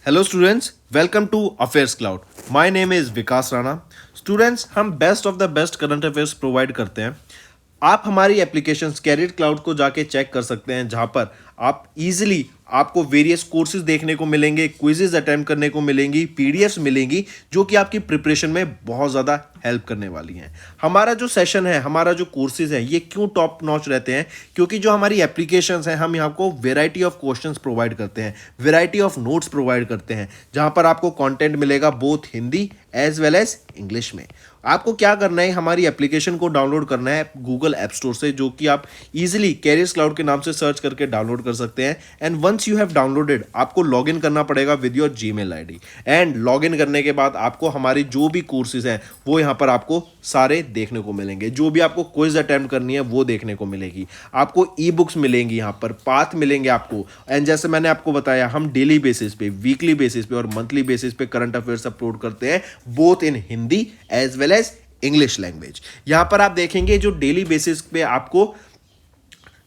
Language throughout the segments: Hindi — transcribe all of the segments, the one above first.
Hello students, welcome to affairs cloud. My name is Vikas Rana. Students, हम best of the best current affairs provide करते हैं। आप हमारी एप्लीकेशन कैरियर क्लाउड को जाके चेक कर सकते हैं, जहां पर आप इजीली आपको वेरियस कोर्सेज देखने को मिलेंगे, क्विजेज अटेम्प्ट करने को मिलेंगी, पीडीएफ्स मिलेंगी जो कि आपकी प्रिपरेशन में बहुत ज़्यादा हेल्प करने वाली हैं। हमारा जो सेशन है, हमारा जो कोर्सेज है, ये क्यों टॉप नॉच रहते हैं? क्योंकि जो हमारी एप्लीकेशंस हैं, हम यहाँ को वेराइटी ऑफ क्वेश्चंस प्रोवाइड करते हैं, वेराइटी ऑफ नोट्स प्रोवाइड करते हैं, जहां पर आपको कंटेंट मिलेगा both Hindi as well as English में। आपको क्या करना है, हमारी एप्लीकेशन को डाउनलोड करना है गूगल ऐप स्टोर से, जो कि आप इजीली कैरियर्स क्लाउड के नाम से सर्च करके डाउनलोड कर सकते हैं। And once you have downloaded, आपको लॉगिन करना पड़ेगा with your Gmail ID. And login करने के बाद आपको हमारी जो भी कोर्सेज हैं वो यहाँ पर आपको सारे देखने को मिलेंगे। जो भी आपको क्विज अटेम्प्ट करनी है वो देखने को मिलेगी। आपको ई बुक्स मिलेंगी, यहाँ पर पाथ मिलेंगे आपको। एंड जैसे मैंने आपको बताया, हम डेली बेसिस पे, वीकली बेसिस पे और मंथली बेसिस पे करंट अफेयर्स अपलोड करते हैं, both in Hindi as well as English language. यहां पर आप देखेंगे जो डेली बेसिस पे आपको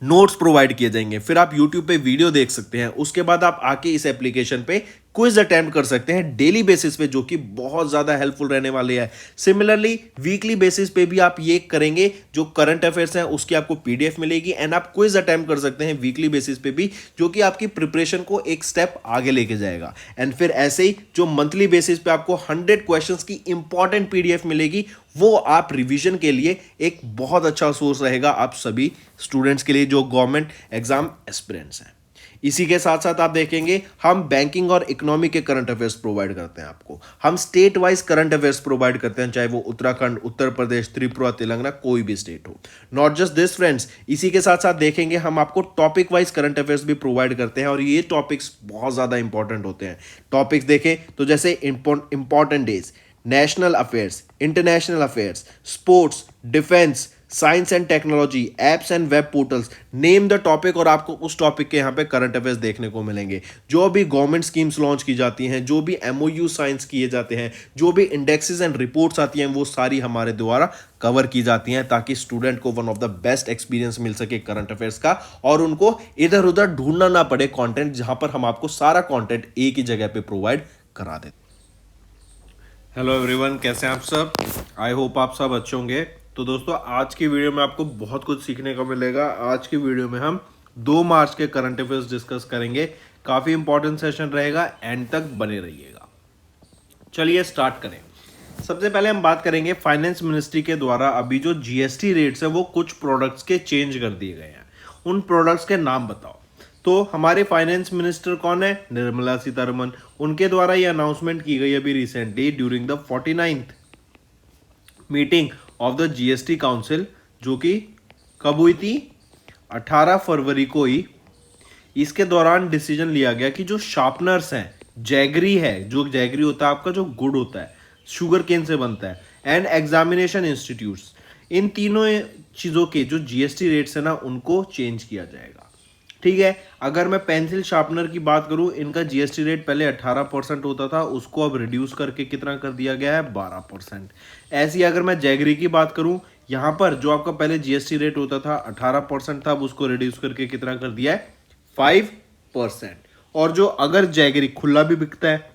नोट्स प्रोवाइड किए जाएंगे, फिर आप यूट्यूब पे वीडियो देख सकते हैं, उसके बाद आप आके इस एप्लीकेशन पे क्विज अटेम्प्ट कर सकते हैं डेली बेसिस पे, जो कि बहुत ज़्यादा हेल्पफुल रहने वाले हैं। सिमिलरली वीकली बेसिस पे भी आप ये करेंगे, जो करंट अफेयर्स हैं उसकी आपको पीडीएफ मिलेगी एंड आप क्विज अटेम्प्ट कर सकते हैं वीकली बेसिस पे भी, जो कि आपकी प्रिपरेशन को एक स्टेप आगे लेके जाएगा। एंड फिर ऐसे ही जो मंथली बेसिस पे आपको 100 क्वेश्चंस की इंपॉर्टेंट पीडीएफ मिलेगी, वो आप रिवीजन के लिए एक बहुत अच्छा सोर्स रहेगा आप सभी स्टूडेंट्स के लिए जो गवर्नमेंट एग्जाम एस्पिरेंट्स हैं। इसी के साथ साथ आप देखेंगे, हम बैंकिंग और इकोनॉमी के करंट अफेयर्स प्रोवाइड करते हैं आपको। हम state wise current affairs provide करते हैं, चाहे वो उत्तराखंड, उत्तर प्रदेश, त्रिपुरा, तेलंगाना, कोई भी स्टेट हो। नॉट जस्ट दिस फ्रेंड्स, इसी के साथ साथ देखेंगे हम आपको टॉपिक वाइज करंट अफेयर्स भी प्रोवाइड करते हैं, और ये टॉपिक्स बहुत ज़्यादा इंपॉर्टेंट होते हैं। टॉपिक्स देखें तो जैसे important days, national affairs, international affairs, sports, defence, science and technology, apps and web portals, name the topic, और आपको उस टॉपिक के यहाँ पे करंट अफेयर्स देखने को मिलेंगे। जो भी गवर्नमेंट स्कीम्स लॉन्च की जाती हैं, जो भी एमओयू साइंस किए जाते हैं, जो भी इंडेक्सेस एंड रिपोर्ट्स आती हैं, वो सारी हमारे द्वारा कवर की जाती हैं, ताकि स्टूडेंट को one of the best experience मिल सके करंट अफेयर्स का, और उनको इधर उधर ढूंढना ना पड़े कंटेंट, जहां पर हम आपको सारा कंटेंट एक ही जगह पे प्रोवाइड करा देते। हेलो एवरीवन, कैसे हैं आप सब? आई होप आप सब अच्छे होंगे। तो दोस्तों, आज की वीडियो में आपको बहुत कुछ सीखने को मिलेगा। आज की वीडियो में हम 2 मार्च के करंट अफेयर्स डिस्कस करेंगे। काफ़ी इंपॉर्टेंट सेशन रहेगा, एंड तक बने रहिएगा। चलिए स्टार्ट करें। सबसे पहले हम बात करेंगे, फाइनेंस मिनिस्ट्री के द्वारा अभी जो जीएसटी रेट्स है वो कुछ प्रोडक्ट्स के चेंज कर दिए गए हैं। उन प्रोडक्ट्स के नाम बताओ। तो हमारे फाइनेंस मिनिस्टर कौन है? निर्मला सीतारमन। उनके द्वारा ये अनाउंसमेंट की गई अभी recently during the 49th meeting of the GST council, जो कि कब हुई थी? 18 फरवरी को ही। इसके दौरान डिसीजन लिया गया कि जो शार्पनर्स हैं, जैगरी है, जो जैगरी होता है आपका, जो गुड़ होता है, शुगर केन से बनता है, एंड एग्जामिनेशन इंस्टीट्यूट्स, इन तीनों चीज़ों के जो जीएसटी रेट्स है ना, उनको चेंज किया जाएगा। ठीक है। अगर मैं पेंसिल शार्पनर की बात करूं, इनका जीएसटी रेट पहले 18% होता था, उसको अब रिड्यूस करके कितना कर दिया गया है? 12%। ऐसी अगर मैं जैगरी की बात करूं, यहां पर जो आपका पहले जीएसटी रेट होता था 18% था, अब उसको रिड्यूस करके कितना कर दिया है? 5%। और जो अगर जैगरी खुला भी बिकता है,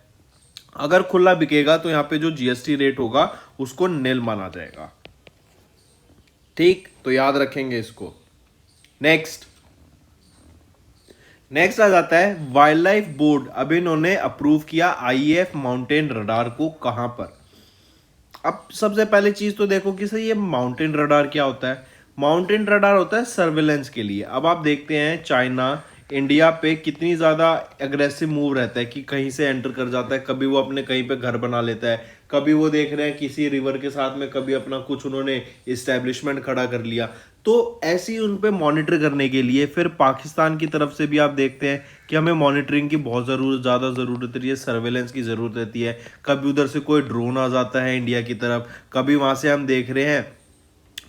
अगर खुला बिकेगा तो यहां पे जो जीएसटी रेट होगा उसको निल माना जाएगा। ठीक, तो याद रखेंगे इसको। नेक्स्ट आ जाता है वाइल्ड लाइफ बोर्ड। अब इन्होंने अप्रूव किया आईएएफ माउंटेन रडार को। कहां पर? अब सबसे पहले चीज तो देखो कि सही, ये माउंटेन रडार क्या होता है? माउंटेन रडार होता है सर्वेलेंस के लिए। अब आप देखते हैं चाइना इंडिया पे कितनी ज़्यादा एग्रेसिव मूव रहता है कि कहीं से एंटर कर जाता है, कभी वो अपने कहीं पे घर बना लेता है, कभी वो देख रहे हैं किसी रिवर के साथ में, कभी अपना कुछ उन्होंने इस्टेब्लिशमेंट खड़ा कर लिया। तो ऐसे ही उन पे मॉनिटर करने के लिए फिर पाकिस्तान की तरफ से भी आप देखते हैं कि हमें मॉनिटरिंग की बहुत ज़्यादा ज़रूरत रहती है, सर्वेलेंस की ज़रूरत रहती है। कभी उधर से कोई ड्रोन आ जाता है इंडिया की तरफ, कभी वहाँ से हम देख रहे हैं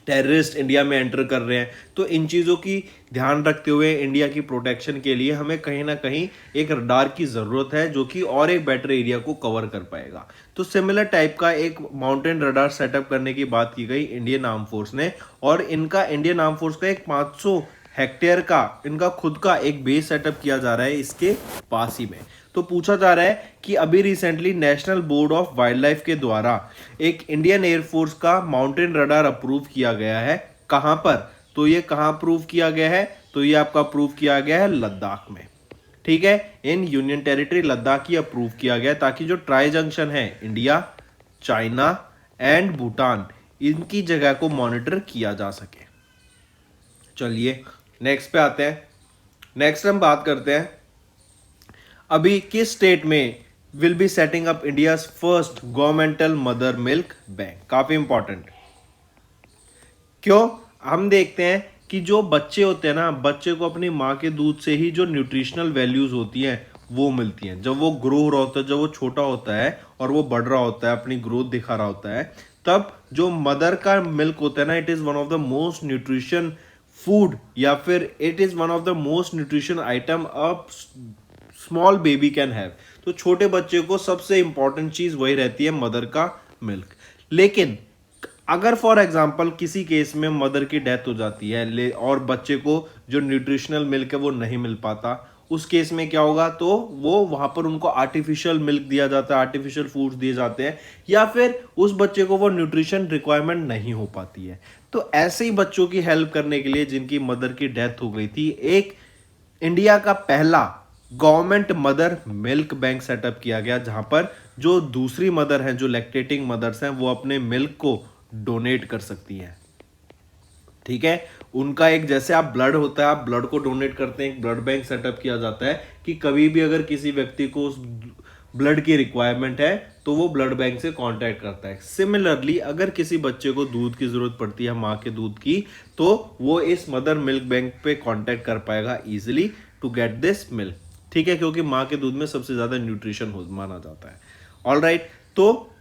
टेररिस्ट इंडिया में एंटर कर रहे हैं। तो इन चीज़ों की ध्यान रखते हुए इंडिया की प्रोटेक्शन के लिए हमें कहीं ना कहीं एक रडार की ज़रूरत है, जो कि और एक बेटर एरिया को कवर कर पाएगा। तो सिमिलर टाइप का एक माउंटेन रडार सेटअप करने की बात की गई इंडियन आर्म फोर्स ने, और इनका इंडियन आर्म फोर्स का एक 500 हेक्टेयर का इनका खुद का एक बेस सेटअप किया जा रहा है इसके पास ही में। तो पूछा जा रहा है कि अभी recently national board of wild life के द्वारा एक इंडियन एयरफोर्स का माउंटेन रडार अप्रूव किया गया है। कहां पर? तो ये कहां अप्रूव किया गया है? तो ये आपका अप्रूव किया गया है लद्दाख में। ठीक है, in union territory Ladakh he approve किया गया ताकि जो ट्राई जंक्शन है इंडिया, चाइना एंड भूटान, इनकी जगह को मॉनिटर किया जा सके। चलिए नेक्स्ट पे आते हैं। नेक्स्ट हम बात करते हैं अभी किस स्टेट में will be setting up India's first governmental mother milk bank. काफी इंपॉर्टेंट। क्यों? हम देखते हैं कि जो बच्चे होते हैं ना, बच्चे को अपनी माँ के दूध से ही जो न्यूट्रिशनल वैल्यूज होती हैं वो मिलती हैं। जब वो ग्रो हो रहा होता है, जब वो छोटा होता है और वो बढ़ रहा होता है, अपनी ग्रोथ दिखा रहा होता है, तब जो मदर का मिल्क होता है ना, it is one of the most nutrition food, या फिर it is one of the most nutrition item a small baby can have. तो छोटे बच्चे को सबसे इंपॉर्टेंट चीज वही रहती है, मदर का मिल्क। लेकिन अगर फॉर एग्जाम्पल किसी केस में मदर की डेथ हो जाती है और बच्चे को जो न्यूट्रिशनल मिल्क है वो नहीं मिल पाता, उस केस में क्या होगा? तो वो वहां पर उनको आर्टिफिशियल मिल्क दिया जाता है, आर्टिफिशियल फूड्स दिए जाते हैं, या फिर उस बच्चे को वो न्यूट्रिशन रिक्वायरमेंट नहीं हो पाती है। तो ऐसे ही बच्चों की हेल्प करने के लिए जिनकी मदर की डेथ हो गई थी, एक इंडिया का पहला government mother milk bank setup किया गया, जहां पर जो दूसरी मदर हैं, जो लैक्टेटिंग मदर्स हैं, वो अपने मिल्क को डोनेट कर सकती हैं। ठीक है, उनका एक जैसे आप ब्लड होता है, आप ब्लड को डोनेट करते हैं, एक ब्लड बैंक सेटअप किया जाता है कि कभी भी अगर किसी व्यक्ति को उस ब्लड की रिक्वायरमेंट है तो वो ब्लड बैंक से कांटेक्ट करता है। सिमिलरली अगर किसी बच्चे को दूध की जरूरत पड़ती है, माँ के दूध की, तो वो इस मदर मिल्क बैंक पे कांटेक्ट कर पाएगा easily to get this milk. ठीक है, क्योंकि माँ के दूध में सबसे ज्यादा न्यूट्रिशन माना जाता है। ऑलराइट, तो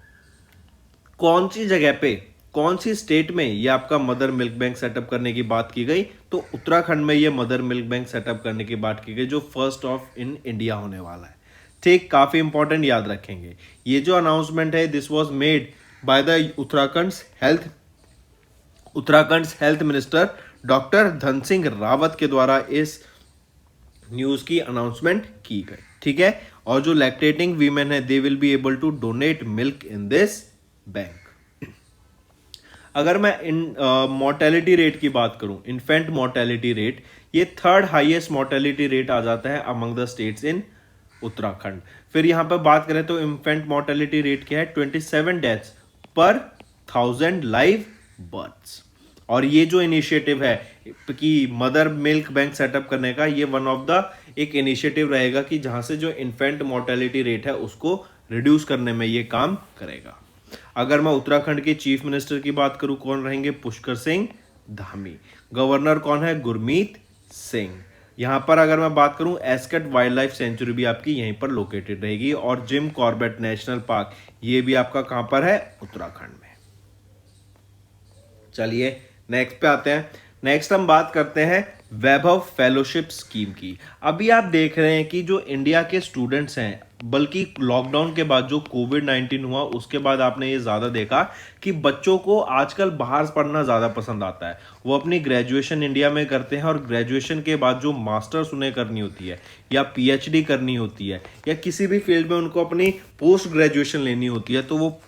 कौन सी जगह पे, कौन सी स्टेट में ये आपका मदर मिल्क बैंक सेटअप करने की बात की गई? तो उत्तराखंड में ये मदर मिल्क बैंक सेटअप करने की बात की गई, जो फर्स्ट ऑफ इन इंडिया होने वाला है। ठीक, काफी इंपॉर्टेंट, याद रखेंगे। ये जो अनाउंसमेंट है, this was made by the Uttarakhand health minister doctor Dhan Singh Rawat के द्वारा इस न्यूज की अनाउंसमेंट की गई। ठीक है, और जो लैक्टेटिंग वीमेन है, they will be able to donate milk in this bank. अगर मैं मोर्टेलिटी रेट की बात करूं, इन्फेंट मोर्टेलिटी रेट, ये थर्ड हाईएस्ट मोर्टेलिटी रेट आ जाता है among the states in Uttarakhand. फिर यहां पर बात करें तो इन्फेंट मोर्टेलिटी रेट क्या है? 27 डेथ्स पर 1000 लाइव बर्थ्स। और ये जो इनिशिएटिव है कि मदर मिल्क बैंक सेटअप करने का, ये वन ऑफ द एक इनिशिएटिव रहेगा कि जहां से जो इन्फेंट मोर्टेलिटी रेट है उसको रिड्यूस करने में ये काम करेगा। अगर मैं उत्तराखंड के चीफ मिनिस्टर की बात करूं, कौन रहेंगे? पुष्कर सिंह धामी। गवर्नर कौन है? गुरमीत सिंह। यहां पर अगर मैं बात करूं, एस्कट वाइल्ड लाइफ सेंचुरी भी आपकी यहीं पर लोकेटेड रहेगी, और जिम कॉर्बेट नेशनल पार्क, ये भी आपका कहां पर है? उत्तराखंड में। चलिए नेक्स्ट पे आते हैं। नेक्स्ट हम बात करते हैं वैभव फेलोशिप स्कीम की। अभी आप देख रहे हैं कि जो इंडिया के स्टूडेंट्स हैं, बल्कि लॉकडाउन के बाद जो कोविड-19 हुआ उसके बाद आपने ये ज्यादा देखा कि बच्चों को आजकल बाहर पढ़ना ज्यादा पसंद आता है। वो अपनी ग्रेजुएशन इंडिया में करते हैं, और ग्रेजुएशन के बाद जो मास्टर्स उन्हें करनी होती है, या पीएचडी करनी होती है, या किसी भी फील्ड में उनको अपनी पोस्ट ग्रेजुएशन लेनी होती है, तो वो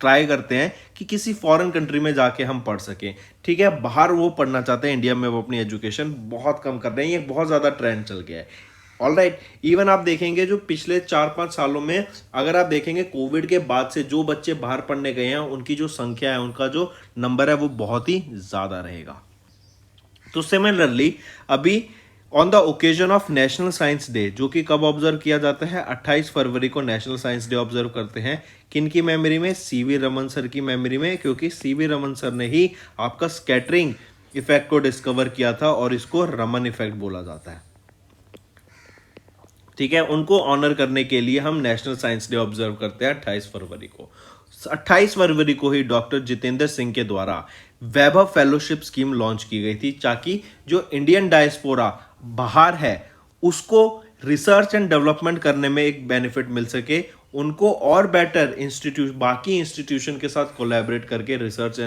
ट्राई करते हैं कि किसी फॉरेन कंट्री में जाके हम पढ़ सकें। ठीक है, बाहर वो पढ़ना चाहते हैं, इंडिया में वो अपनी एजुकेशन बहुत कम कर रहे हैं। ये बहुत ज़्यादा ट्रेंड चल गया है। ऑलराइट, इवन आप देखेंगे जो पिछले 4-5 सालों में, अगर आप देखेंगे कोविड के बाद से जो बच्चे बाहर पढ़ने गए हैं, उनकी जो संख्या है, उनका जो नंबर है, वो बहुत ही ज़्यादा रहेगा। तो सिमिलरली अभी on the occasion of national science day, जो कि कब ऑब्जर्व किया जाता है? 28 फरवरी को नेशनल साइंस डे ऑब्जर्व करते हैं। किन की मेमोरी में? सीवी रमन सर की मेमोरी में, क्योंकि सीवी रमन सर ने ही आपका स्कैटरिंग इफेक्ट को डिस्कवर किया था, और इसको रमन इफेक्ट बोला जाता है। ठीक है, उनको ऑनर करने के लिए हम नेशनल साइंस डे ऑब्जर्व करते हैं 28 फरवरी को। 28 फरवरी को ही डॉक्टर जितेंद्र सिंह के द्वारा वैभव फेलोशिप स्कीम लॉन्च की गई थी, ताकि जो इंडियन डायस्पोरा बाहर है उसको रिसर्च एंड डेवलपमेंट करने में एक बेनिफिट मिल सके, उनको और बेटर बाकी इंस्टीट्यूशन के साथ कोलैबोरेट करके रिसर्च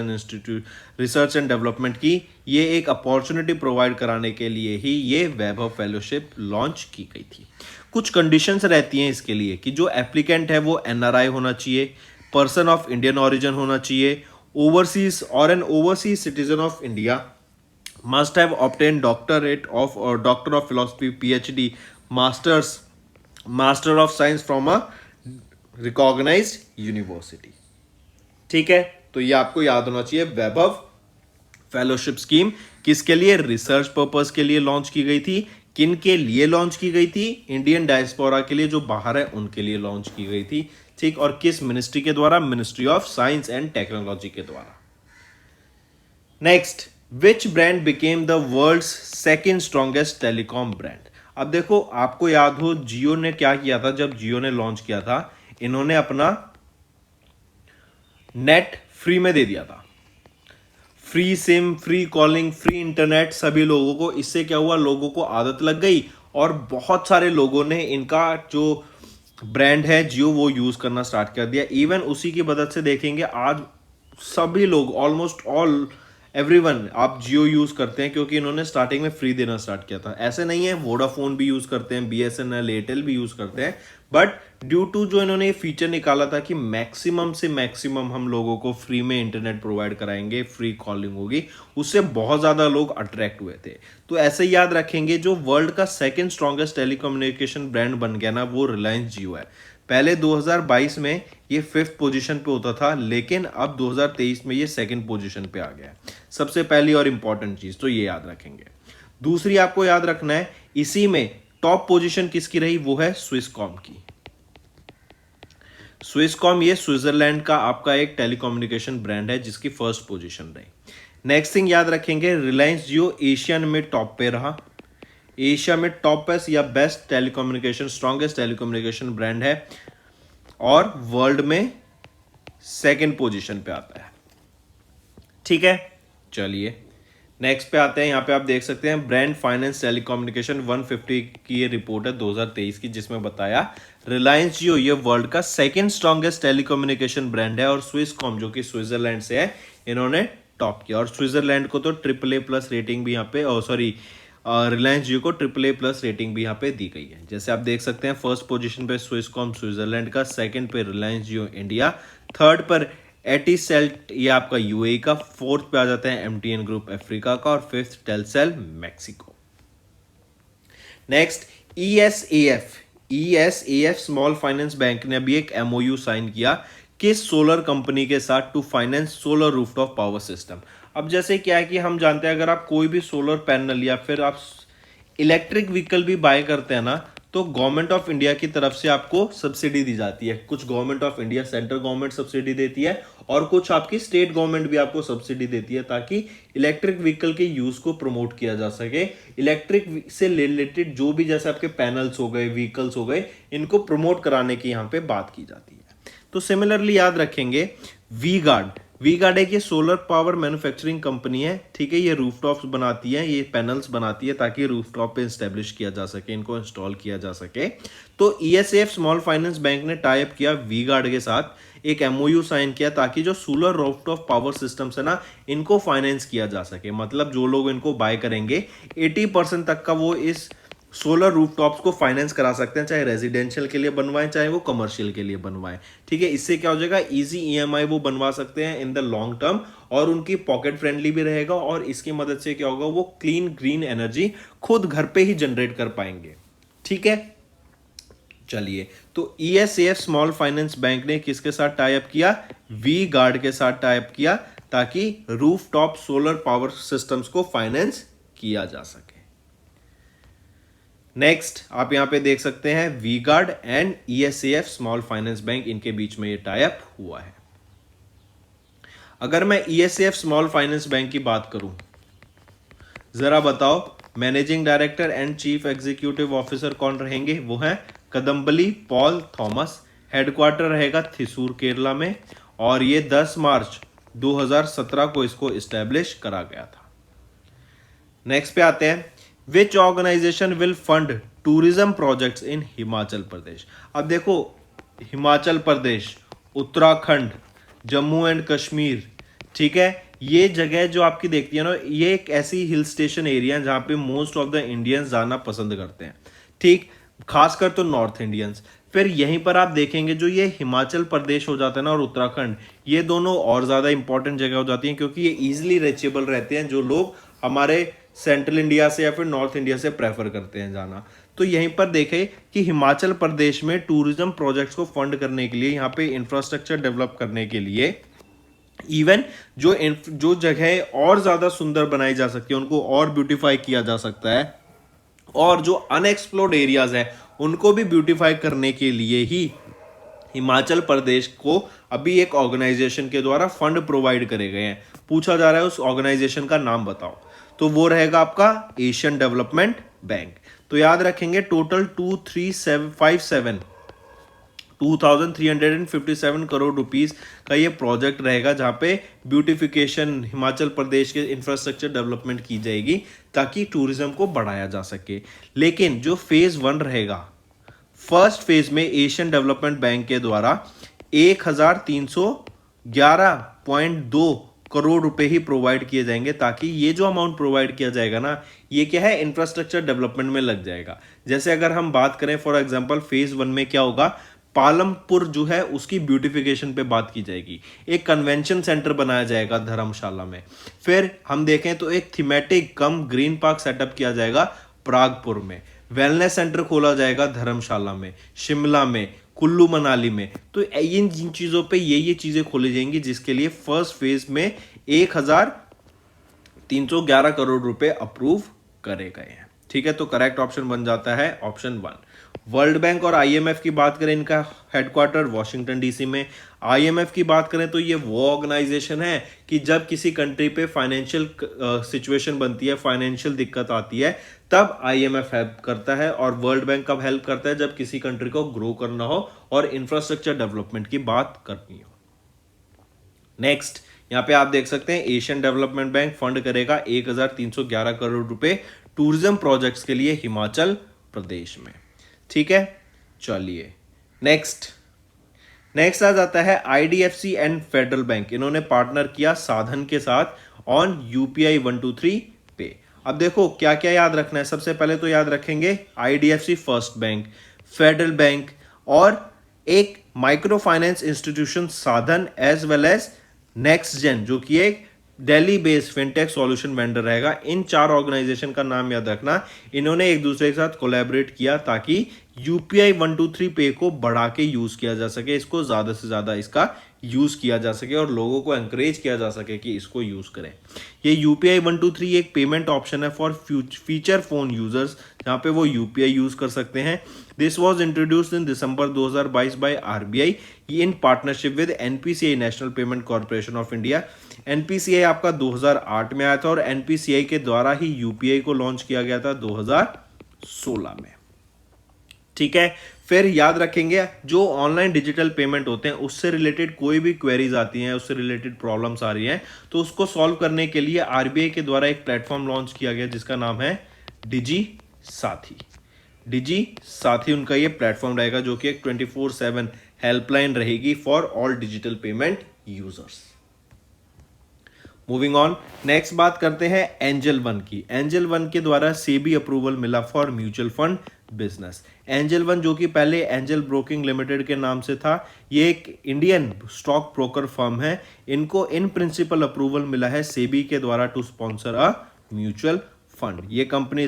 एंड डेवलपमेंट की ये एक अपॉर्चुनिटी प्रोवाइड कराने के लिए ही ये वैभव फेलोशिप लॉन्च की गई थी। कुछ कंडीशंस रहती हैं इसके लिए कि जो एप्लीकेंट है वो एनआरआई होना चाहिए, पर्सन ऑफ इंडियन ओरिजिन होना चाहिए, ओवरसीज और N overseas citizen of India, must have obtained doctorate of or doctor of philosophy PhD, master of science from a recognized university। ठीक है, तो ये आपको याद होना चाहिए। वैभव फेलोशिप स्कीम किसके लिए, रिसर्च पर्पस के लिए लॉन्च की गई थी। किन के लिए लॉन्च की गई थी, इंडियन डायस्पोरा के लिए जो बाहर है उनके लिए लॉन्च की गई थी। ठीक, और किस मिनिस्ट्री के द्वारा, ministry of science and technology के द्वारा। Next, which brand became the world's second strongest telecom brand. अब देखो, आपको याद हो जियो ने क्या किया था, जब जियो ने लॉन्च किया था इन्होंने अपना नेट फ्री में दे दिया था, free SIM, free calling, free internet सभी लोगों को। इससे क्या हुआ, लोगों को आदत लग गई और बहुत सारे लोगों ने इनका जो ब्रांड है जियो वो यूज करना स्टार्ट कर दिया। इवन उसी की मदद से देखेंगे आज सभी लोग, ऑलमोस्ट ऑल एवरीवन, आप जियो यूज करते हैं क्योंकि इन्होंने स्टार्टिंग में फ्री देना स्टार्ट किया था। ऐसे नहीं है, वोडाफोन भी यूज करते हैं, बीएसएनएल, एयरटेल भी यूज करते हैं, बट ड्यू टू जो इन्होंने ये फीचर निकाला था कि मैक्सिमम से मैक्सिमम हम लोगों को फ्री में इंटरनेट प्रोवाइड कराएंगे, फ्री कॉलिंग होगी, उससे बहुत ज्यादा लोग अट्रैक्ट हुए थे। तो ऐसे याद रखेंगे, जो वर्ल्ड का सेकेंड स्ट्रॉन्गेस्ट टेलीकम्युनिकेशन ब्रांड बन गया ना, वो रिलायंस जियो है। पहले 2022 में ये 5th पोजीशन पे होता था, लेकिन अब 2023 में ये 2nd पोजीशन पे आ गया है। सबसे पहली और इंपॉर्टेंट चीज तो ये याद रखेंगे। दूसरी आपको याद रखना है, इसी में टॉप पोजीशन किसकी रही, वो है स्विसकॉम की। स्विसकॉम ये स्विट्जरलैंड का आपका एक टेलीकम्युनिकेशन ब्रांड है जिसकी 1st पोजीशन रही। नेक्स्ट थिंग याद रखेंगे, रिलायंस जियो एशियन में टॉप पे रहा। एशिया में टॉप या best telecommunication, strongest telecommunication brand है और वर्ल्ड में 2nd पोजीशन पे आता है। ठीक है, चलिए नेक्स्ट पे आते हैं। यहाँ पे आप देख सकते हैं ब्रांड फाइनेंस टेलीकम्युनिकेशन 150 की ये रिपोर्ट है 2023 की, जिसमें बताया रिलायंस जियो ये वर्ल्ड का 2nd स्ट्रॉन्गेस्ट टेलीकम्युनिकेशन ब्रांड है और स्विसकॉम जो कि स्विट्जरलैंड से है इन्होंने टॉप किया। और स्विट्जरलैंड को तो AAA+ रेटिंग भी यहाँ पे, सॉरी रिलायंस जियो को AAA+ रेटिंग भी यहाँ पे दी गई है। जैसे आप देख सकते हैं 1st पोजीशन पे स्विसकॉम स्विट्जरलैंड का, 2nd पे रिलायंस जियो इंडिया, 3rd पर एटीसेल्ट ये आपका यूएई का, 4th पे आ जाता है एमटीएन ग्रुप अफ्रीका का और 5th Telcel Mexico. Next, ESAF small finance bank ने अभी एक एमओयू साइन किया किस सोलर कंपनी के साथ, to finance solar rooftop power system. अब जैसे क्या है कि हम जानते हैं अगर आप कोई भी सोलर पैनल या फिर आप इलेक्ट्रिक व्हीकल भी बाय करते हैं ना, तो गवर्नमेंट ऑफ इंडिया की तरफ से आपको सब्सिडी दी जाती है। कुछ government of India central government subsidy देती है और कुछ आपकी स्टेट गवर्नमेंट भी आपको सब्सिडी देती है, ताकि इलेक्ट्रिक व्हीकल के यूज को प्रमोट किया जा सके। इलेक्ट्रिक से रिलेटेड जो भी जैसे आपके पैनल्स हो गए, व्हीकल्स हो गए, इनको प्रमोट कराने की यहाँ पे बात की जाती है। तो सिमिलरली याद रखेंगे, वी गार्ड एक ये सोलर पावर मैन्युफैक्चरिंग कंपनी है। ठीक है, ये रूफटॉप्स बनाती है, ये पैनल्स बनाती है ताकि रूफटॉप पे स्टैब्लिश किया जा सके, इनको इंस्टॉल किया जा सके। तो ईएसएफ स्मॉल फाइनेंस बैंक ने टाई अप किया वी गार्ड के साथ, एक एमओयू साइन किया ताकि जो सोलर रूफटॉप पावर सिस्टम्स है ना, इनको फाइनेंस किया जा सके। मतलब जो लोग इनको बाय करेंगे 80% तक का वो इस सोलर रूफटॉप्स को फाइनेंस करा सकते हैं, चाहे रेजिडेंशियल के लिए बनवाएं चाहे वो कमर्शियल के लिए बनवाएं। ठीक है, इससे क्या हो जाएगा, इजी ईएमआई वो बनवा सकते हैं इन द लॉन्ग टर्म और उनकी पॉकेट फ्रेंडली भी रहेगा और इसकी मदद से क्या होगा, वो क्लीन ग्रीन एनर्जी खुद घर पे ही जनरेट कर पाएंगे। ठीक है, चलिए, तो ईएसएफ स्मॉल फाइनेंस बैंक ने किसके साथ टाई अप किया, वी गार्ड के साथ टाई अप किया ताकि रूफटॉप सोलर पावर सिस्टम्स को फाइनेंस किया जा सके। नेक्स्ट आप यहां पे देख सकते हैं V guard and ESF small finance bank, इनके बीच में ये टाई अप हुआ है। अगर मैं ईएसएफ स्मॉल फाइनेंस बैंक की बात करूं, जरा बताओ managing director and chief executive officer कौन रहेंगे, वो हैं कदम्बली पॉल थॉमस। हेडक्वार्टर रहेगा थिसूर केरला में और ये 10 मार्च 2017 को इसको इस्टेब्लिश करा गया था। नेक्स्ट पे आते हैं, which organization will fund tourism projects in Himachal Pradesh. अब देखो हिमाचल प्रदेश, उत्तराखंड, जम्मू एंड कश्मीर, ठीक है। ये जगह जो आपकी देखती है ना, ये एक ऐसी हिल स्टेशन एरिया है जहाँ पे मोस्ट ऑफ द इंडियंस जाना पसंद करते हैं, ठीक, खासकर तो नॉर्थ इंडियंस। फिर यहीं पर आप देखेंगे जो ये हिमाचल प्रदेश हो जाता है ना और उत्तराखंड, ये दोनों और ज़्यादा इंपॉर्टेंट जगह हो जाती हैं क्योंकि ये ईजिली रीचेबल रहते हैं, जो लोग हमारे सेंट्रल इंडिया से या फिर नॉर्थ इंडिया से प्रेफर करते हैं जाना। तो यहीं पर देखें कि हिमाचल प्रदेश में टूरिज्म प्रोजेक्ट्स को फंड करने के लिए, यहाँ पे इंफ्रास्ट्रक्चर डेवलप करने के लिए, इवन जो जगह और ज्यादा सुंदर बनाई जा सकती है उनको और ब्यूटीफाई किया जा सकता है, और जो अनएक्सप्लोर्ड एरियाज हैं उनको भी ब्यूटीफाई करने के लिए ही हिमाचल प्रदेश को अभी एक ऑर्गेनाइजेशन के द्वारा फंड प्रोवाइड करे गए हैं। पूछा जा रहा है उस ऑर्गेनाइजेशन का नाम बताओ, तो वो रहेगा आपका एशियन डेवलपमेंट बैंक। तो याद रखेंगे टोटल 2357 करोड़ रुपीस का ये प्रोजेक्ट रहेगा जहां पे ब्यूटिफिकेशन हिमाचल प्रदेश के इंफ्रास्ट्रक्चर डेवलपमेंट की जाएगी ताकि टूरिज्म को बढ़ाया जा सके। लेकिन जो फेज 1 रहेगा, फर्स्ट फेज में एशियन डेवलपमेंट बैंक के द्वारा 1311.2 करोड़ रुपए ही प्रोवाइड किए जाएंगे, ताकि ये जो अमाउंट प्रोवाइड किया जाएगा ना, ये क्या है, इंफ्रास्ट्रक्चर डेवलपमेंट में लग जाएगा। जैसे अगर हम बात करें फॉर एग्जांपल फेज 1 में क्या होगा, पालमपुर जो है उसकी ब्यूटिफिकेशन पे बात की जाएगी, एक कन्वेंशन सेंटर बनाया जाएगा धर्मशाला में। फिर हम देखें तो एक थीमेटिक कम ग्रीन पार्क सेटअप किया जाएगा प्रागपुर में, वेलनेस सेंटर खोला जाएगा धर्मशाला में, शिमला में, कुल्लू मनाली में। तो इन जिन चीजों पे ये चीजें खोली जाएंगी जिसके लिए फर्स्ट फेज में 1311 करोड़ रुपए अप्रूव करे गए हैं, ठीक है। तो करेक्ट ऑप्शन बन जाता है ऑप्शन 1। वर्ल्ड बैंक और आईएमएफ की बात करें, इनका हेडक्वार्टर वॉशिंगटन डीसी में। आईएमएफ की बात करें तो ये वो ऑर्गेनाइजेशन है कि जब किसी कंट्री पे फाइनेंशियल सिचुएशन बनती है, फाइनेंशियल दिक्कत आती है, तब आईएमएफ हेल्प करता है। और वर्ल्ड बैंक कब हेल्प करता है, जब किसी कंट्री को ग्रो करना हो और इंफ्रास्ट्रक्चर डेवलपमेंट की बात करनी हो। नेक्स्ट यहाँ पे आप देख सकते हैं एशियन डेवलपमेंट बैंक फंड करेगा 1311 करोड़ रुपए टूरिज्म प्रोजेक्ट्स के लिए हिमाचल प्रदेश में, ठीक है। चलिए नेक्स्ट आ जाता है आईडीएफसी एंड फेडरल बैंक। इन्होंने पार्टनर किया साधन के साथ ऑन यूपीआई 123 पे। अब देखो क्या क्या याद रखना है, सबसे पहले तो याद रखेंगे IDFC first bank, federal bank और एक micro finance institution Sadhan, as well as next gen जो कि एक Delhi based fintech solution vendor रहेगा। इन 4 ऑर्गेनाइजेशन का नाम याद रखना। इन्होंने एक दूसरे के साथ कोलैबोरेट किया ताकि यूपीआई 123 पे को बढ़ा के यूज किया जा सके, इसको ज्यादा से ज्यादा इसका यूज किया जा सके और लोगों को एंकरेज किया जा सके कि इसको यूज करें। ये यूपीआई 123 एक पेमेंट ऑप्शन है फॉर फीचर फोन यूजर्स, जहां पे वो यूपीआई यूज कर सकते हैं। This was introduced in December 2022 by RBI in partnership with NPCI, national payment corporation of India. NPCI आपका 2008 में आया था और एनपीसीआई के द्वारा ही यूपीआई को लॉन्च किया गया था 2016 में, ठीक है। फिर याद रखेंगे जो ऑनलाइन डिजिटल पेमेंट होते हैं उससे रिलेटेड कोई भी क्वेरीज आती हैं, उससे रिलेटेड प्रॉब्लम्स आ रही हैं, तो उसको सॉल्व करने के लिए आरबीआई के द्वारा एक प्लेटफॉर्म लॉन्च किया गया जिसका नाम है डिजी साथी। डिजी साथी उनका ये प्लेटफॉर्म रहेगा जो कि एक 24/7 हेल्पलाइन रहेगी for all digital payment users. Moving on, next बात करते हैं एंजल वन की। एंजल वन के द्वारा सेबी अप्रूवल मिला for mutual fund business. Angel one जो कि पहले एंजल ब्रोकिंग लिमिटेड के नाम से था, ये एक इंडियन स्टॉक ब्रोकर फर्म है। इनको इन प्रिंसिपल अप्रूवल मिला है सेबी के द्वारा to sponsor a mutual fund. ये company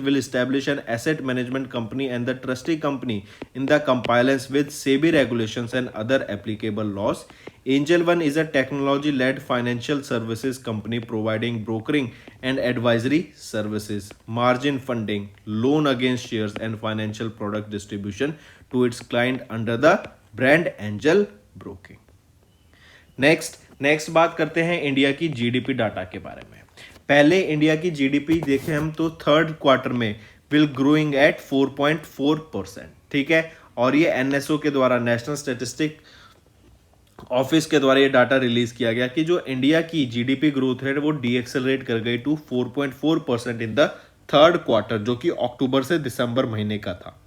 will establish an asset management company and the trustee company in the compliance with SEBI regulations and other applicable laws. Angel One is a technology-led financial services company providing brokering and advisory services, margin funding, loan against shares and financial product distribution to its client under the brand Angel Broking. Next बात करते हैं इंडिया की जीडीपी डाटा के बारे में। पहले इंडिया की जीडीपी देखें हम तो थर्ड क्वार्टर में विल ग्रोइंग एट 4.4%, ठीक है। और ये एनएसओ के द्वारा, नेशनल स्टैटिस्टिक ऑफिस के द्वारा ये डाटा रिलीज किया गया कि जो इंडिया की जीडीपी ग्रोथ रेट वो डीएक्सेलरेट कर गई to 4.4% in the third quarter, जो कि अक्टूबर से दिसंबर महीने का था।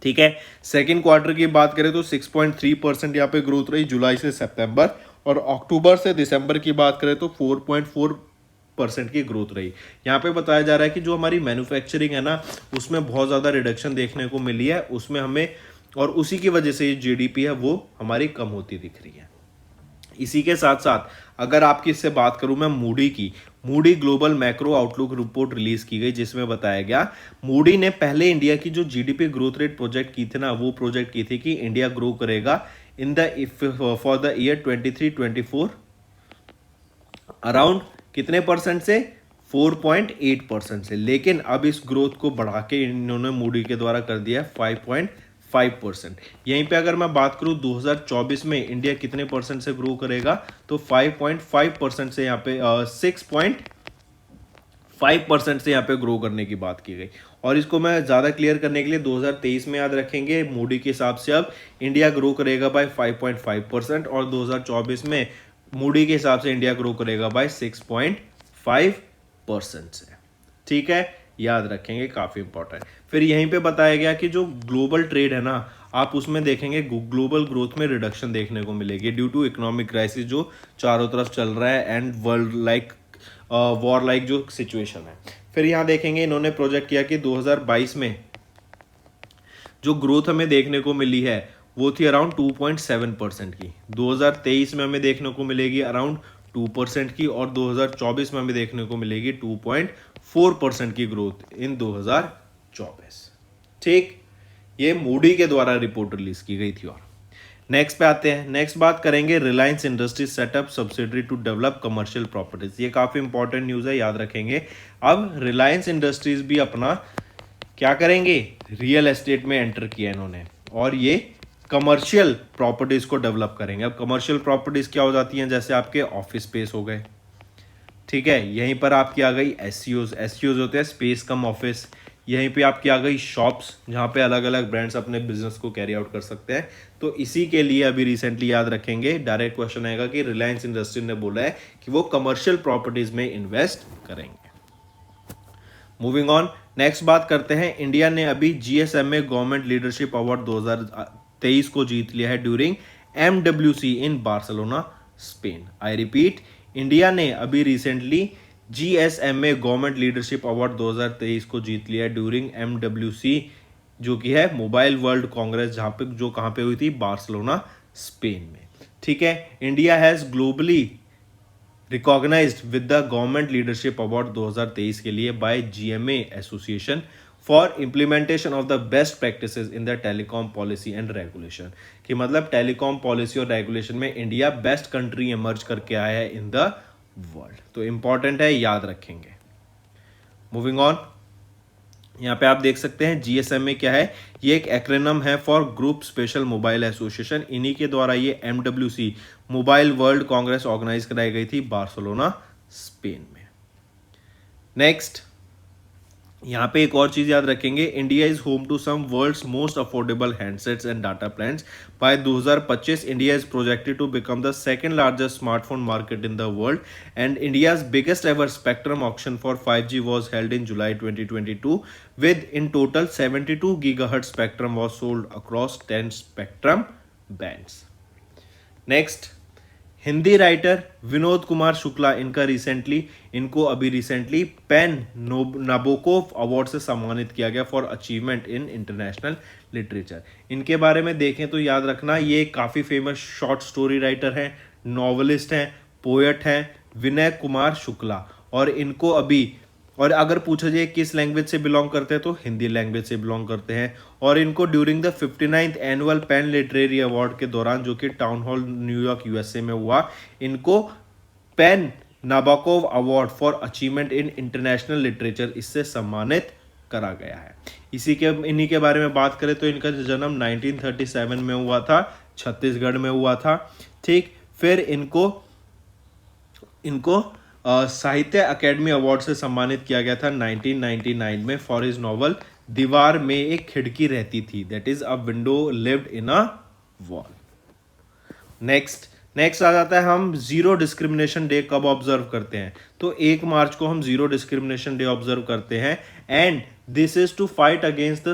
ठीक है। सेकेंड क्वार्टर की बात करें तो 6.3% यहाँ पे ग्रोथ रही जुलाई से सितंबर, और अक्टूबर से दिसंबर की बात करें तो 4.4% की ग्रोथ रही। यहाँ पे बताया जा रहा है कि जो हमारी मैन्युफैक्चरिंग है ना, उसमें बहुत ज़्यादा रिडक्शन देखने को मिली है उसमें हमें, और उसी की वजह से ये जीडीपी है वो हमारी कम होती दिख रही है। इसी के साथ साथ अगर आपकी इससे बात करूं मैं मूडी की, Moody global macro outlook report release की गई जिसमें बताया गया, मूडी ने पहले इंडिया की जो जीडीपी ग्रोथ रेट प्रोजेक्ट की थी ना, वो प्रोजेक्ट की थी कि इंडिया ग्रो करेगा in the for the year 23-24 around कितने परसेंट से, 4.8% से, लेकिन अब इस ग्रोथ को बढ़ा के इन्होंने मूडी के द्वारा कर दिया 5.5%। यहीं पे अगर मैं बात करूं 2024 में इंडिया कितने परसेंट से ग्रो करेगा, तो 5.5% से, यहाँ पे 6.5% से यहाँ पे ग्रो करने की बात की गई। और इसको मैं ज़्यादा क्लियर करने के लिए 2023 में याद रखेंगे, मूडी के हिसाब से अब इंडिया ग्रो करेगा बाय 5.5%, और 2024 में मूडी के हिसाब से इंडिया ग्रो करेगा बाय 6.5% से। ठीक है, याद रखेंगे, काफ़ी इंपॉर्टेंट। फिर यहीं पे बताया गया कि जो ग्लोबल ट्रेड है ना, आप उसमें देखेंगे ग्लोबल ग्रोथ में रिडक्शन देखने को मिलेगी ड्यू टू इकोनॉमिक क्राइसिस जो चारों तरफ चल रहा है and world like war like जो सिचुएशन है। फिर यहाँ देखेंगे इन्होंने प्रोजेक्ट किया कि 2022 में जो ग्रोथ हमें देखने को मिली है वो थी अराउंड 2.7% की, 2023 में हमें देखने को मिलेगी अराउंड 2% की, और 2024 में हमें देखने को मिलेगी 2.4% की ग्रोथ इन 2024। ठीक, ये मूडी के द्वारा रिपोर्ट रिलीज की गई थी। और नेक्स्ट पे आते हैं, नेक्स्ट बात करेंगे Reliance Industries setup subsidiary to develop commercial properties. ये काफ़ी इंपॉर्टेंट न्यूज़ है, याद रखेंगे। अब रिलायंस इंडस्ट्रीज भी अपना क्या करेंगे, रियल एस्टेट में एंटर किया इन्होंने, और ये कमर्शियल प्रॉपर्टीज को डेवलप करेंगे। अब कमर्शियल प्रॉपर्टीज क्या हो जाती हैं, जैसे आपके ऑफिस स्पेस हो गए, ठीक है, यहीं पर आपकी आ गई एसयूज होते हैं स्पेस कम ऑफिस, यहीं पे आपकी आ गई शॉप्स जहाँ पे अलग अलग ब्रांड्स अपने बिजनेस को कैरी आउट कर सकते हैं। तो इसी के लिए अभी रिसेंटली याद रखेंगे, डायरेक्ट क्वेश्चन आएगा कि रिलायंस इंडस्ट्री ने बोला है कि वो कमर्शियल प्रॉपर्टीज में इन्वेस्ट करेंगे। मूविंग ऑन, नेक्स्ट बात करते हैं, इंडिया ने अभी जीएसएमए गवर्नमेंट लीडरशिप अवार्ड 2023 को जीत लिया है during MWC in Barcelona Spain. I repeat, India ने अभी recently GSMA government leadership award 2023 को जीत लिया है ड्यूरिंग एमडब्ल्यूसी, जो कि है मोबाइल वर्ल्ड कांग्रेस, जहां पे जो कहां पे हुई थी, बार्सिलोना स्पेन में। ठीक है, India has globally recognised with the government leadership award 2023 के लिए by GMA association for implementation of the best practices in the telecom policy and regulation. कि मतलब टेलीकॉम पॉलिसी और रेगुलेशन में इंडिया बेस्ट कंट्री इमर्ज करके आया है इन द वर्ल्ड। तो इंपॉर्टेंट है, याद रखेंगे। मूविंग ऑन, यहाँ पे आप देख सकते हैं जीएसएमए क्या है, ये एक एक्रोनिम है for group special mobile association. इन्हीं के द्वारा ये MWC mobile world congress organise कराई गई थी बार्सिलोना स्पेन में। नेक्स्ट, यहाँ पे एक और चीज याद रखेंगे, India is home to some world's most affordable handsets and data plans. By 2025 India is projected to become the second largest smartphone market in the world, and India's biggest ever spectrum auction for 5G was held in July 2022 with in total 72 GHz spectrum was sold across 10 spectrum bands. Next, Hindi writer Vinod Kumar Shukla, इनको अभी रिसेंटली पेन नाबोकोव अवार्ड से सम्मानित किया गया for achievement in international literature. इनके बारे में देखें तो याद रखना, ये काफ़ी फेमस शॉर्ट स्टोरी राइटर हैं, नॉवलिस्ट हैं, पोएट हैं, विनय कुमार शुक्ला। और इनको अभी, और अगर पूछा जाए किस लैंग्वेज से बिलोंग करते हैं तो हिंदी लैंग्वेज से बिलोंग करते हैं। और इनको during the 59th annual PEN literary award के दौरान, जो कि टाउन हॉल न्यूयॉर्क यूएसए में हुआ, इनको PEN Nabokov award for achievement in international literature इससे सम्मानित करा गया है। इन्हीं के बारे में बात करें तो इनका जन्म 1937 में हुआ था, छत्तीसगढ़ में हुआ था। ठीक, फिर इनको साहित्य अकेडमी अवार्ड से सम्मानित किया गया था 1999 में फॉर हिज नॉवल दीवार में एक खिड़की रहती थी, that is a window lived in a wall. Next, next आ जाता है हम जीरो डिस्क्रिमिनेशन डे कब ऑब्जर्व करते हैं, तो 1 मार्च को हम जीरो डिस्क्रिमिनेशन डे ऑब्जर्व करते हैं। And this is to fight against the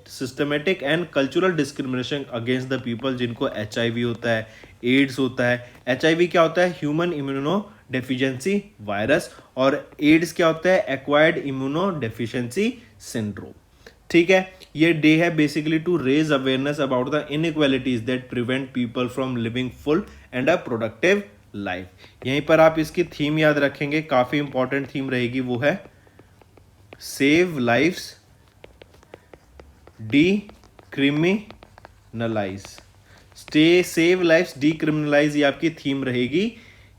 systematic and cultural discrimination against the people जिनको HIV होता है, एड्स होता है। HIV क्या होता है, ह्यूमन इम्यूनो डेफिशिएंसी वायरस, और एड्स क्या होता है, एक्वायर्ड इम्यूनो डेफिशिएंसी सिंड्रोम। ठीक है, ये डे है basically to raise awareness about the inequalities that prevent people from living full and a productive life. यहीं पर आप इसकी थीम याद रखेंगे, काफी इंपॉर्टेंट थीम रहेगी, वो है save lives decriminalise. Stay save lives decriminalise, ये आपकी थीम रहेगी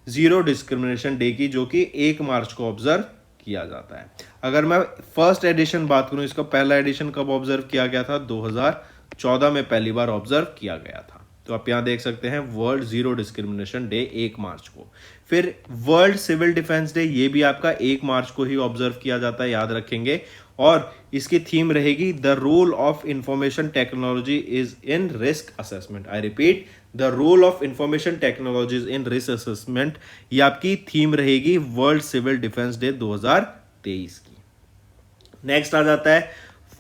जीरो डिस्क्रिमिनेशन डे की, जो कि 1 मार्च को ऑब्जर्व किया जाता है। अगर मैं फर्स्ट एडिशन बात करूं, इसका पहला एडिशन कब ऑब्जर्व किया गया था, 2014 में पहली बार ऑब्जर्व किया गया था। तो आप यहां देख सकते हैं वर्ल्ड जीरो डिस्क्रिमिनेशन डे 1 मार्च को। फिर वर्ल्ड सिविल डिफेंस डे, ये भी आपका 1 मार्च को ही ऑब्जर्व किया जाता है, याद रखेंगे। और इसकी थीम रहेगी the role of information technology is in risk assessment. I repeat, the role of information technologies in risk assessment, ये आपकी थीम रहेगी वर्ल्ड सिविल डिफेंस डे 2023 की। नेक्स्ट आ जाता है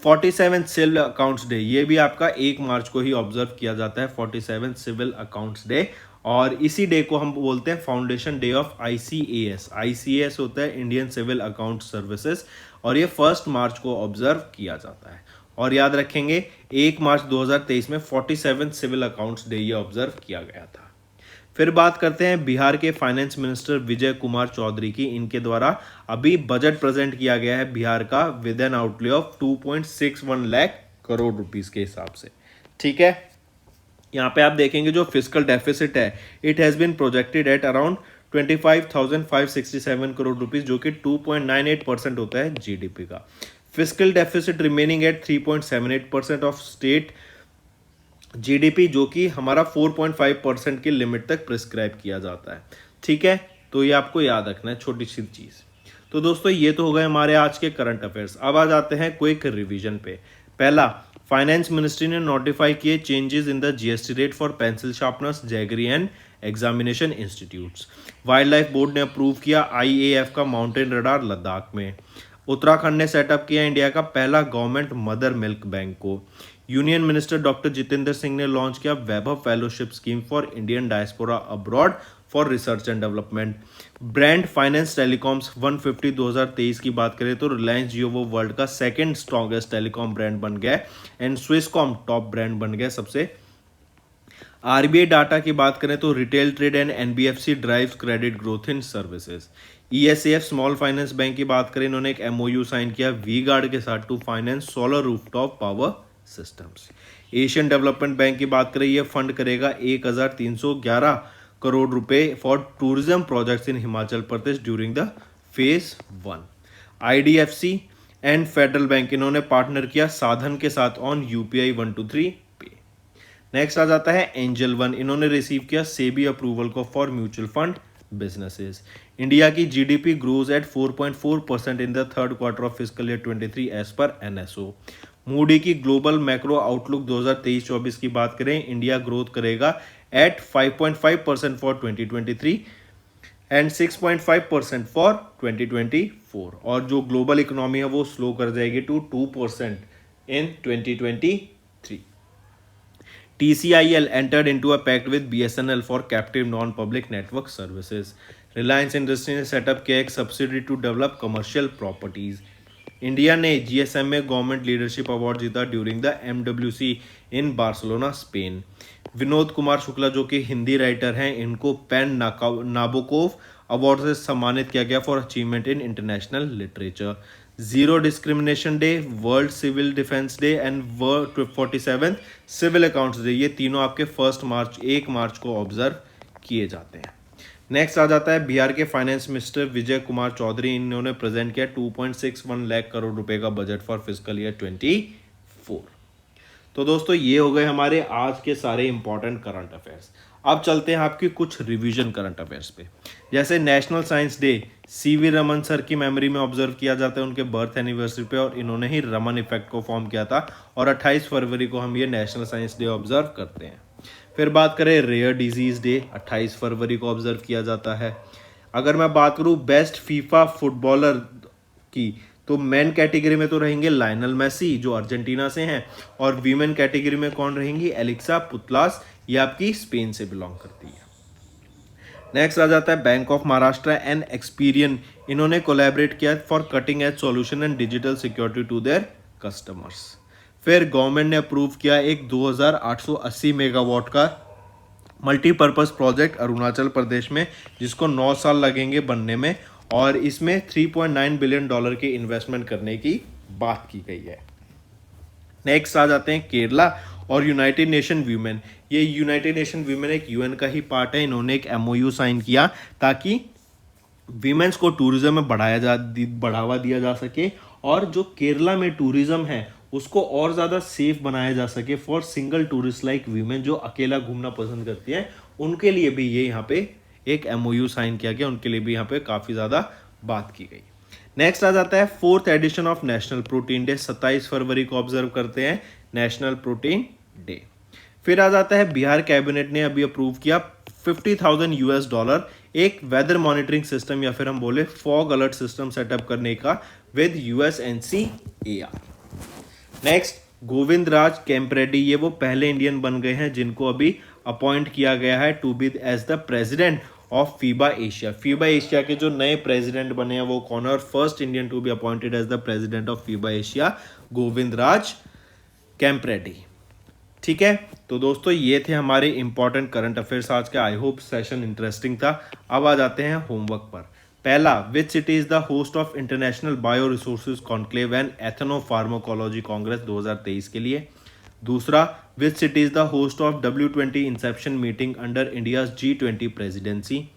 47 सिविल अकाउंट्स डे, ये भी आपका 1 मार्च को ही ऑब्जर्व किया जाता है, 47 सिविल अकाउंट्स डे। और इसी डे को हम बोलते हैं foundation day of ICAS। ICAS होता है इंडियन सिविल अकाउंट सर्विसेज, और ये 1 मार्च को ऑब्जर्व किया जाता है। और याद रखेंगे 1 मार्च 2023 में 47 सिविल अकाउंट्स डे ये ऑब्जर्व किया गया था। फिर बात करते हैं बिहार के फाइनेंस मिनिस्टर विजय कुमार चौधरी की। इनके द्वारा अभी बजट प्रेजेंट किया गया है बिहार का with N outlay of 2.61 lakh crore rupees के हिसाब से। ठीक है, यहाँ पे आप देखेंगे जो फिस्कल डेफिसिट है, it has been projected at around 25,567 crore rupees, जो कि 2.98% होता है GDP का। Fiscal deficit remaining at 3.78% of state GDP, जो कि हमारा 4.5% की लिमिट तक प्रिस्क्राइब किया जाता है। ठीक है, तो ये आपको याद रखना है, छोटी सी चीज। तो दोस्तों ये तो हो गए हमारे आज के करंट अफेयर्स। अब आ जाते हैं क्विक रिवीजन पे। पहला, फाइनेंस मिनिस्ट्री ने नोटिफाई किए changes in the GST rate for pencil sharpeners, jaggery and examination institutes. Wild life board ने अप्रूव किया IAF का माउंटेन रडार लद्दाख में। उत्तराखंड ने सेटअप किया इंडिया का पहला गवर्नमेंट मदर मिल्क बैंक को। Union minister doctor Jitendra Singh ने लॉन्च किया Vaibhav fellowship scheme for Indian diaspora abroad for research and development. Brand finance telecoms 150 2023 की बात करें तो रिलायंस जियो वो वर्ल्ड का सेकंड स्ट्रॉन्गेस्ट टेलीकॉम ब्रांड बन गया एंड स्विसकॉम टॉप ब्रांड बन गया सबसे। RBI डाटा की बात करें तो retail trade and NBFC drives credit growth in services. ESAF small finance bank की बात करें, इन्होंने एक MOU साइन किया वी गार्ड के साथ to finance solar rooftop power systems. Asian development bank की बात करें, यह फंड करेगा 1311 करोड़ रुपए for tourism projects in Himachal Pradesh during the phase 1। IDFC and federal bank, इन्होंने पार्टनर किया साधन के साथ ऑन UPI 123 पे। नेक्स्ट आ जाता है एंजल वन, इन्होंने रिसीव किया सेबी अप्रूवल को for mutual fund businesses. India की GDP grows at 4.4% in the third quarter of physical year 23 as per NSO। Moody की ग्लोबल मैक्रो आउटलुक 2023-24 की बात करें, इंडिया ग्रोथ करेगा एट 5.5% फॉर 2023 एंड 6.5% फॉर 2024, और जो ग्लोबल इकोनॉमी है वो स्लो कर जाएगी to 2% in 2023। TCIL entered into a pact with BSNL for captive non-public network services. Reliance Industries ने सेटअप किया एक subsidy to develop commercial properties. India ने GSM में गवर्नमेंट लीडरशिप अवार्ड जीता during the MWC in Barcelona Spain. Vinod Kumar Shukla जो कि हिंदी राइटर हैं, इनको पेन नाबोकोव अवार्ड से सम्मानित किया गया for achievement in international literature. Zero discrimination day, world civil defence day and world 47 civil accounts day, ये तीनों आपके 1 मार्च को ऑब्जर्व किए जाते हैं। नेक्स्ट आ जाता है बिहार के फाइनेंस मिनिस्टर विजय कुमार चौधरी, इन्होंने प्रेजेंट किया 2.61 लाख करोड़ रुपए का बजट फॉर फिजिकल ईयर 24। तो दोस्तों ये हो गए हमारे आज के सारे इंपॉर्टेंट करंट अफेयर्स। अब चलते हैं आपकी कुछ रिवीजन करंट अफेयर्स पे। जैसे national science day CV Raman sir की मेमोरी में ऑब्जर्व किया जाता है, उनके बर्थ एनिवर्सरी पे, और इन्होंने ही रमन इफेक्ट को फॉर्म किया था, और 28 फरवरी को हम ये नेशनल साइंस डे ऑब्जर्व करते हैं। फिर बात करें रेयर डिजीज़ डे 28 फरवरी को ऑब्जर्व किया जाता है। अगर मैं बात करूँ बेस्ट फीफा फुटबॉलर की, तो मेन कैटेगरी में तो रहेंगे लायनल मेसी जो अर्जेंटीना से हैं, और वीमेन कैटेगरी में कौन रहेंगी, एलिक्सा पुतलास, ये आपकी स्पेन से बिलोंग करती है। नेक्स्ट आ जाता है bank of Maharashtra and Experian, इन्होंने कोलैबोरेट किया for cutting edge solution and digital security to their customers. फिर गवर्नमेंट ने अप्रूव किया एक 2880 मेगावाट का मल्टीपर्पज़ प्रोजेक्ट अरुणाचल प्रदेश में, जिसको 9 साल लगेंगे बनने में, और इसमें $3.9 बिलियन के इन्वेस्टमेंट करने की बात की गई है। नेक्स्ट आ जाते हैं केरला और यूनाइटेड नेशन वीमेन। ये यूनाइटेड नेशन वीमेन एक यूएन का ही पार्ट है। इन्होंने एक एमओयू साइन किया ताकि वीमेंस को टूरिज्म में बढ़ावा दिया जा सके, और जो केरला में टूरिज्म है उसको और ज़्यादा सेफ बनाया जा सके for single tourist like women जो अकेला घूमना पसंद करती हैं, उनके लिए भी ये यहाँ पे एक एमओयू साइन किया गया, उनके लिए भी यहाँ पे काफ़ी ज़्यादा बात की गई। नेक्स्ट आ जाता है 4th edition of national protein day, 27 फरवरी को ऑब्जर्व करते हैं नेशनल प्रोटीन डे। फिर आ जाता है बिहार कैबिनेट ने अभी अप्रूव किया $50,000 एक वेदर मॉनिटरिंग सिस्टम, या फिर हम बोले फॉग अलर्ट सिस्टम सेटअप करने का with USNCAR। Next Govind Raj केम्परेड्डी, ये वो पहले इंडियन बन गए हैं जिनको अभी अपॉइंट किया गया है to be as the president of FIBA Asia. FIBA Asia के जो नए प्रेसिडेंट बने हैं वो कौन है, और first Indian to be appointed as the president of FIBA Asia Govind Raj Kempareddy. ठीक है, तो दोस्तों ये थे हमारे इंपॉर्टेंट करंट अफेयर्स आज के। आई होप सेशन इंटरेस्टिंग था। अब आ जाते हैं होमवर्क पर। पहला, which city is the host of international bio resources conclave and ethno pharmacology congress 2023 के लिए। दूसरा, which city is the host of W20 inception meeting under India's G20 presidency.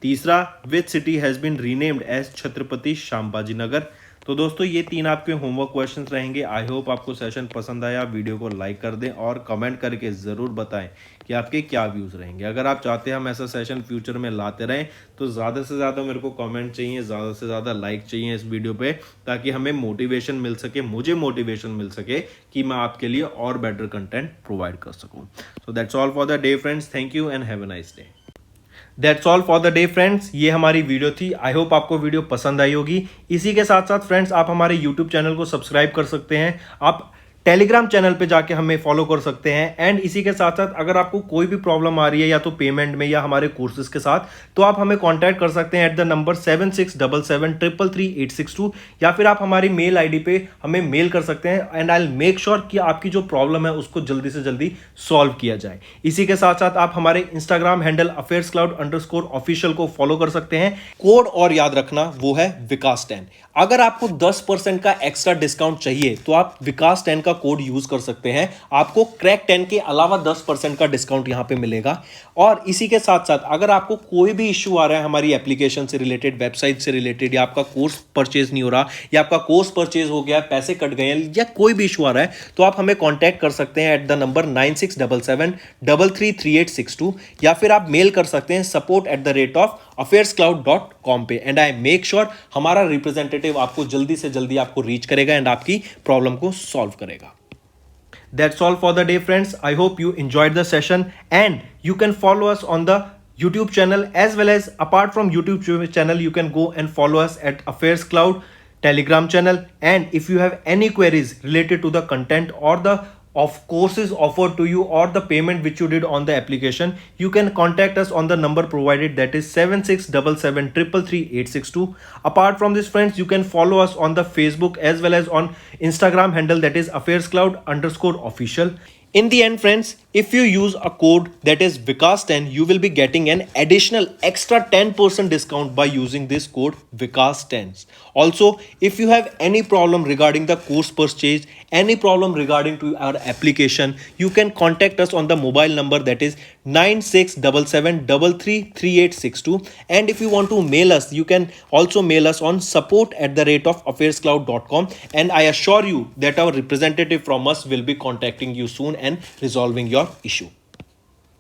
तीसरा, which city has been renamed as Chhatrapati Sambhaji Nagar. तो दोस्तों ये 3 आपके होमवर्क क्वेश्चंस रहेंगे। आई होप आपको सेशन पसंद आया। वीडियो को लाइक कर दें और कमेंट करके ज़रूर बताएं कि आपके क्या व्यूज़ रहेंगे। अगर आप चाहते हैं हम ऐसा सेशन फ्यूचर में लाते रहें तो ज़्यादा से ज़्यादा मेरे को कमेंट चाहिए, ज़्यादा से ज़्यादा लाइक चाहिए इस वीडियो पे, ताकि हमें मोटिवेशन मिल सके, मुझे मोटिवेशन मिल सके कि मैं आपके लिए और बेटर कंटेंट प्रोवाइड कर सकूँ। So that's all for the day friends. Thank you and have a nice day. That's all for the day friends, ये हमारी वीडियो थी। आई होप आपको वीडियो पसंद आई होगी। इसी के साथ साथ फ्रेंड्स आप हमारे यूट्यूब चैनल को सब्सक्राइब कर सकते हैं, आप टेलीग्राम चैनल पे जाके हमें फॉलो कर सकते हैं। एंड इसी के साथ साथ अगर आपको कोई भी प्रॉब्लम आ रही है या तो पेमेंट में या हमारे कोर्सेज के साथ, तो आप हमें कांटेक्ट कर सकते हैं एट द नंबर 7677333862, या फिर आप हमारी मेल आईडी पे हमें मेल कर सकते हैं and I will make sure कि आपकी जो प्रॉब्लम है उसको जल्दी से जल्दी सॉल्व किया जाए। इसी के साथ साथ आप हमारे इंस्टाग्राम हैंडल affairscloud_official को फॉलो कर सकते हैं। कोड और याद रखना, वो है विकास10। अगर आपको 10% का एक्स्ट्रा डिस्काउंट चाहिए तो आप विकास10 का कोड यूज कर सकते हैं, आपको क्रैक 10 के अलावा 10% का डिस्काउंट यहां पे मिलेगा। और इसी के साथ साथ अगर आपको कोई भी इश्यू आ रहा है हमारी एप्लीकेशन से रिलेटेड, वेबसाइट से रिलेटेड, या आपका कोर्स परचेज नहीं हो रहा, या आपका कोर्स परचेज हो गया, पैसे कट गए हैं, या कोई भी इशू आ रहा है, तो आप हमें कॉन्टैक्ट कर सकते हैं एट द नंबर 9677333862, या फिर आप मेल कर सकते हैं support@affairscloud.com पे। एंड आई मेक श्योर हमारा रिप्रेजेंटेटिव आपको जल्दी से जल्दी आपको रीच करेगा एंड आपकी प्रॉब्लम को सॉल्व करेगा। That's all for the day, friends. I hope you enjoyed the session, and you can follow us on the YouTube channel, as well as apart from YouTube channel you can go and follow us at Affairs Cloud Telegram channel. And if you have any queries related to the content or the of courses offered to you or the payment which you did on the application, you can contact us on the number provided, that is 7677333862. Apart from this friends, you can follow us on the Facebook as well as on Instagram handle, that is affairscloud_official. In the end friends, if you use a code that is Vikas10, you will be getting an additional extra 10% discount by using this code Vikas10. Also, if you have any problem regarding the course purchase, any problem regarding to our application, you can contact us on the mobile number, that is 9677333862. And if you want to mail us, you can also mail us on support@affairscloud.com, and I assure you that our representative from us will be contacting you soon and resolving your issue.